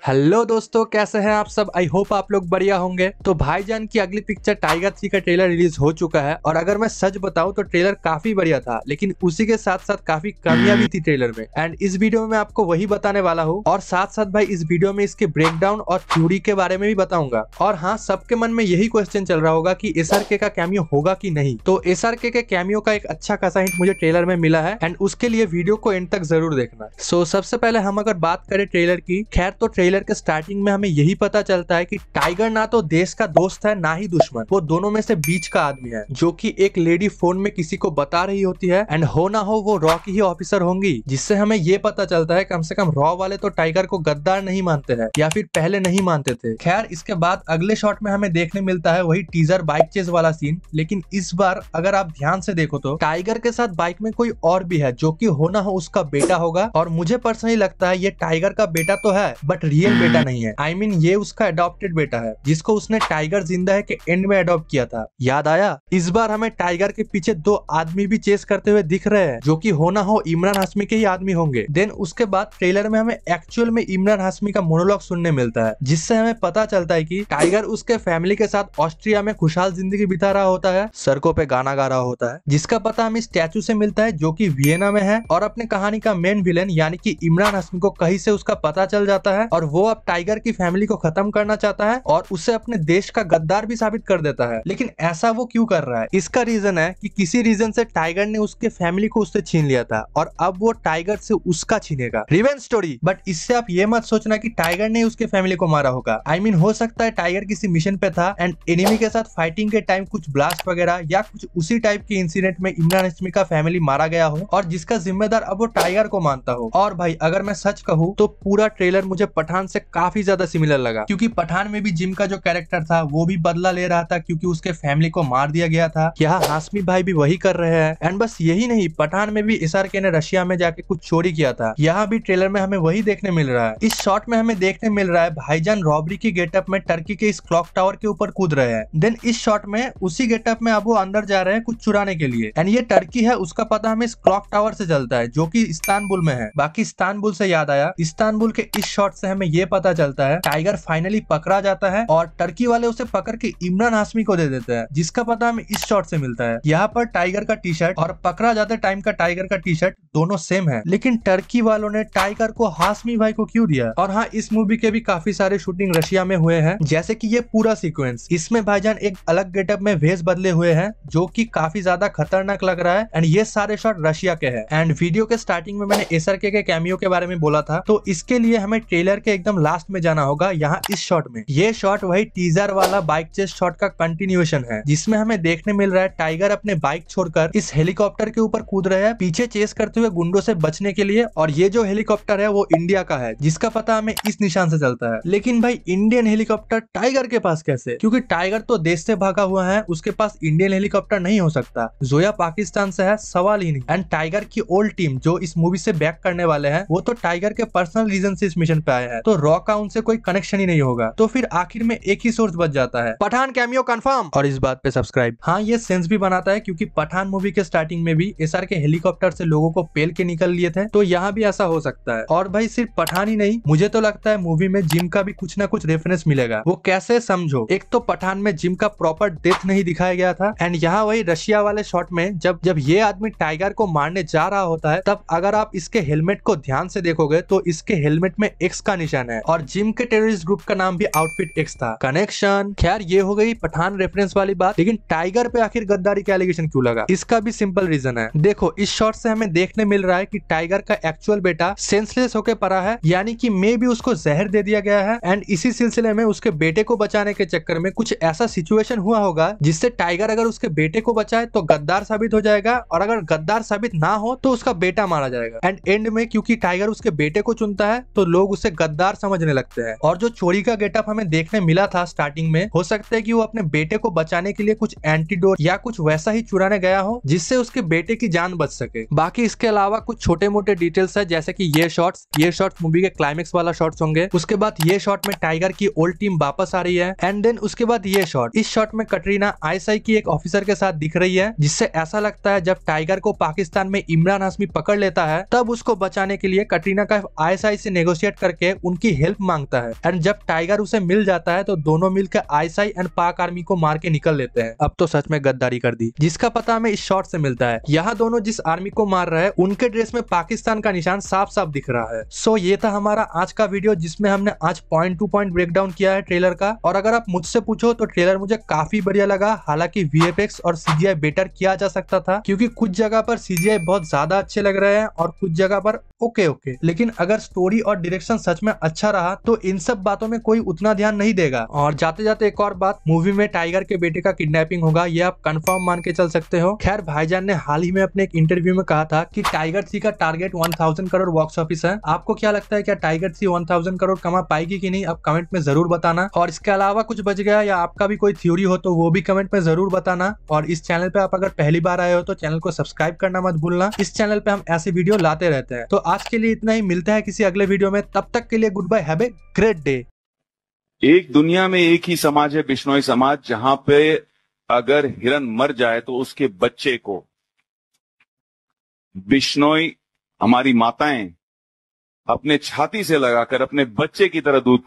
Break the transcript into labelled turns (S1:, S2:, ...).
S1: Hello दोस्तों, कैसे हैं आप सब। आई होप आप लोग बढ़िया होंगे। तो भाईजान की अगली पिक्चर टाइगर 3 का ट्रेलर रिलीज हो चुका है और अगर मैं सच बताऊं तो ट्रेलर काफी बढ़िया था, लेकिन उसी के साथ साथ काफी कमियां भी थी ट्रेलर में। एंड इस वीडियो में मैं आपको वही बताने वाला हूं और साथ साथ भाई इस वीडियो में इसके ब्रेकडाउन और थ्योरी के बारे में भी बताऊंगा। और हाँ, सबके मन में यही क्वेश्चन चल रहा होगा कि SRK का कैमियो होगा कि नहीं। तो SRK के कैमियो का एक अच्छा खासा हिंट मुझे ट्रेलर में मिला है एंड उसके लिए वीडियो को एंड तक जरूर देखना। सो सबसे पहले हम अगर बात करें ट्रेलर की, खैर तो ट्रेलर के स्टार्टिंग में हमें यही पता चलता है कि टाइगर ना तो देश का दोस्त है ना ही दुश्मन, वो दोनों में से बीच का आदमी है, जो कि एक लेडी फोन में किसी को बता रही होती है एंड हो ना हो वो रॉ की ही ऑफिसर होंगी, जिससे हमें ये पता चलता है कम से कम रॉ वाले तो टाइगर को गद्दार नहीं मानते हैं या फिर पहले नहीं मानते थे। खैर इसके बाद अगले शॉट में हमें देखने मिलता है वही टीजर बाइक चेज वाला सीन, लेकिन इस बार अगर आप ध्यान से देखो तो टाइगर के साथ बाइक में कोई और भी है, जो कि हो ना हो उसका बेटा होगा। और मुझे पर्सनली लगता है ये टाइगर का बेटा तो है बट रियल बेटा नहीं है। I mean, ये उसका अडॉप्टेड बेटा है जिसको उसने टाइगर जिंदा है के एंड में अडॉप्ट किया था। याद आया? इस बार हमें टाइगर के पीछे दो आदमी भी चेस करते हुए दिख रहे हैं, जो कि हो ना हो इमरान हाशमी के ही आदमी होंगे। देन उसके बाद ट्रेलर में हमें एक्चुअल में इमरान हाशमी का मोनोलॉग सुनने मिलता है, जिससे हमें पता चलता है कि टाइगर उसके फैमिली के साथ ऑस्ट्रिया में खुशहाल जिंदगी बिता रहा होता है, सड़कों पे गाना गा रहा होता है, जिसका पता हमें स्टैचू से मिलता है जो कि वियना में है। और अपने कहानी का मेन विलेन यानी कि इमरान हाशमी को कहीं से उसका पता चल जाता है और वो अब टाइगर की फैमिली को खत्म करना चाहता है और उसे अपने देश का गद्दार भी साबित कर देता है। लेकिन ऐसा वो क्यों कर रहा है? इसका रीजन है कि किसी रीजन से टाइगर ने उसके फैमिली को उससे छीन लिया था और अब वो टाइगर से उसका छीनेगा। Revenge story. बट इससे आप ये मत सोचना कि टाइगर ने उसके फैमिली को मारा होगा। I mean, हो सकता है टाइगर किसी मिशन पे था एंड एनिमी के साथ फाइटिंग के टाइम कुछ ब्लास्ट वगैरह या कुछ उसी टाइप के इंसिडेंट में इमरान हाशमी का फैमिली मारा गया हो और जिसका जिम्मेदार अब वो टाइगर को मानता हो। और भाई अगर मैं सच कहूँ तो पूरा ट्रेलर मुझे पठान से काफी ज्यादा सिमिलर लगा, क्योंकि पठान में भी जिम का जो कैरेक्टर था वो भी बदला ले रहा था क्योंकि उसके फैमिली को मार दिया गया था। यहाँ हाशमी भाई भी वही कर रहे हैं। एंड बस यही नहीं, पठान में भी SRK ने रशिया में जाके कुछ चोरी किया था, यहाँ भी ट्रेलर में हमें वही देखने मिल रहा है। इस शॉट में हमें देखने मिल रहा है भाईजान रॉबरी की गेटअप में टर्की के इस क्लॉक टावर के ऊपर कूद रहे हैं। देन इस शॉट में उसी गेटअप में अब वो अंदर जा रहे हैं कुछ चुराने के लिए एंड ये टर्की है उसका पता हमें इस क्लॉक टावर से चलता है जो कि इस्तानबुल में है। बाकी इस्तानबुल से याद आया, इस्तानबुल के इस शॉट से हमें ये पता चलता है टाइगर फाइनली पकड़ा जाता है और टर्की वाले उसे पकड़ के इमरान हाशमी को दे देते हैं, जिसका पता हमें इस शॉट से मिलता है। यहाँ पर टाइगर का टी शर्ट और पकड़ा जाते टाइम का टाइगर का टी शर्ट दोनों सेम है, लेकिन टर्की वालों ने टाइगर को हाशमी भाई को क्यों दिया? और हाँ, इस मूवी के भी काफी सारे शूटिंग रशिया में हुए हैं, जैसे कि ये पूरा सीक्वेंस। इसमें भाईजान एक अलग गेटअप में भेस बदले हुए हैं जो कि काफी ज्यादा खतरनाक लग रहा है एंड ये सारे शॉट रशिया के हैं। एंड वीडियो के स्टार्टिंग में मैंने SRK के कैमियो के बारे में बोला था, तो इसके लिए हमें ट्रेलर के एकदम लास्ट में जाना होगा। यहाँ इस शॉट में ये शॉट वही टीजर वाला बाइक चेस शॉट का कंटिन्यूएशन है, जिसमें हमें देखने मिल रहा है टाइगर अपने बाइक छोड़कर इस हेलीकॉप्टर के ऊपर कूद रहे हैं पीछे चेस करते हुए गुंडों से बचने के लिए। और ये जो हेलीकॉप्टर है वो इंडिया का है, जिसका पता हमें इस निशान से चलता है। लेकिन भाई इंडियन हेलीकॉप्टर टाइगर के पास कैसे? क्योंकि टाइगर तो देश से भागा हुआ है, उसके पास इंडियन हेलीकॉप्टर नहीं हो सकता। जोया पाकिस्तान से है, सवाल ही नहीं। एंड टाइगर की ओल्ड टीम जो इस मूवी से बैक करने वाले हैं वो तो टाइगर के पर्सनल रीजन से इस मिशन पे आए हैं, तो रॉ का उनसे कोई कनेक्शन ही नहीं होगा। तो फिर आखिर में एक ही सोर्स बच जाता है, पठान कैमियो कंफर्म। और इस बात पे सब्सक्राइब। हाँ, ये सेंस भी बनाता है क्योंकि पठान मूवी के स्टार्टिंग में भी SRK हेलीकॉप्टर से लोगों को पेल के निकल लिए थे, तो यहाँ भी ऐसा हो सकता है। और भाई सिर्फ पठान ही नहीं, मुझे तो लगता है मूवी में जिम का भी कुछ ना कुछ रेफरेंस मिलेगा। वो कैसे समझो, एक तो पठान में जिम का प्रॉपर डेथ नहीं दिखाया गया था एंड यहाँ वही रशिया वाले शॉट में जब ये आदमी टाइगर को मारने जा रहा होता है, तब अगर आप इसके हेलमेट को ध्यान से देखोगे तो इसके हेलमेट में X का निशान है और जिम के टेररिस्ट ग्रुप का नाम भी आउटफिट X था। कनेक्शन। खैर ये हो गई पठान रेफरेंस वाली बात, लेकिन टाइगर पे आखिर गद्दारी का एलिगेशन क्यों लगा? इसका भी सिंपल रीजन है। देखो इस शॉट से हमें देखने मिल रहा है कि टाइगर का एक्चुअल बेटा सेंसलेस होकर पड़ा है, यानी कि मे भी उसको जहर दे दिया गया है एंड इसी सिलसिले में उसके बेटे को बचाने के चक्कर में कुछ ऐसा सिचुएशन हुआ होगा जिससे टाइगर अगर उसके बेटे को बचाए तो गद्दार साबित हो जाएगा और अगर गद्दार साबित ना हो तो उसका बेटा मारा जाएगा। एंड एंड में क्योंकि टाइगर उसके बेटे को चुनता है तो लोग उसे गद्दार समझने लगते हैं। और जो चोरी का गेटअप हमें देखने मिला था स्टार्टिंग में, हो सकता है कि वो अपने बेटे को बचाने के लिए कुछ एंटीडोट या कुछ वैसा ही चुराने गया हो जिससे उसके बेटे की जान बच सके। बाकी इसके अलावा कुछ छोटे मोटे डिटेल्स है, जैसे कि ये शॉट्स मूवी के क्लाइमेक्स वाला शॉट्स होंगे। उसके बाद ये शॉट में टाइगर की ओल्ड टीम वापस आ रही है एंड देन उसके बाद ये शॉट, इस शॉट में कटरीना ISI की एक ऑफिसर के साथ दिख रही है, जिससे ऐसा लगता है जब टाइगर को पाकिस्तान में इमरान हाशमी पकड़ लेता है तब उसको बचाने के लिए कटरीना कैफ ISI से नेगोशिएट करके उनकी हेल्प मांगता है एंड जब टाइगर उसे मिल जाता है तो दोनों मिलकर आईएसआई एंड पाक आर्मी को मार के निकल लेते हैं। अब तो सच में गद्दारी कर दी, जिसका पता हमें इस शॉट से मिलता है। यहाँ दोनों जिस आर्मी को मार रहे हैं उनके ड्रेस में पाकिस्तान का निशान साफ साफ दिख रहा है। सो ये था हमारा आज का वीडियो, जिसमें हमने आज point to point break down किया है ट्रेलर का। और अगर आप मुझसे पूछो तो ट्रेलर मुझे काफी बढ़िया लगा। हालांकि वीएफएक्स और सीजीआई बेटर किया जा सकता था, क्योंकि कुछ जगह पर सीजीआई बहुत ज्यादा अच्छे लग रहे हैं और कुछ जगह पर ओके। लेकिन अगर स्टोरी और डायरेक्शन सच में अच्छा रहा तो इन सब बातों में कोई उतना ध्यान नहीं देगा। और जाते जाते एक और बात, मूवी में टाइगर के बेटे का किडनैपिंग होगा, ये आप कंफर्म मान के चल सकते हो। खैर भाईजान ने हाल ही में अपने एक इंटरव्यू में कहा था कि टाइगर 3 का टारगेट 1000 करोड़ बॉक्स ऑफिस है। आपको क्या लगता है, क्या टाइगर 3 1000 करोड़ कमा पाएगी कि नहीं? आप कमेंट में जरूर बताना। और इसके अलावा कुछ बच गया या आपका भी कोई थ्योरी हो तो वो भी कमेंट में जरूर बताना। और इस चैनल पे आप अगर पहली बार आए हो तो चैनल को सब्सक्राइब करना मत भूलना। इस चैनल पे हम ऐसे वीडियो लाते रहते हैं। तो आज के लिए इतना ही, मिलता है किसी अगले वीडियो में। तब तक के लिए good bye, have a great day.
S2: एक दुनिया में एक ही समाज है, बिश्नोई समाज, जहां पे अगर हिरन मर जाए तो उसके बच्चे को बिश्नोई हमारी माताएं अपने छाती से लगाकर अपने बच्चे की तरह दूध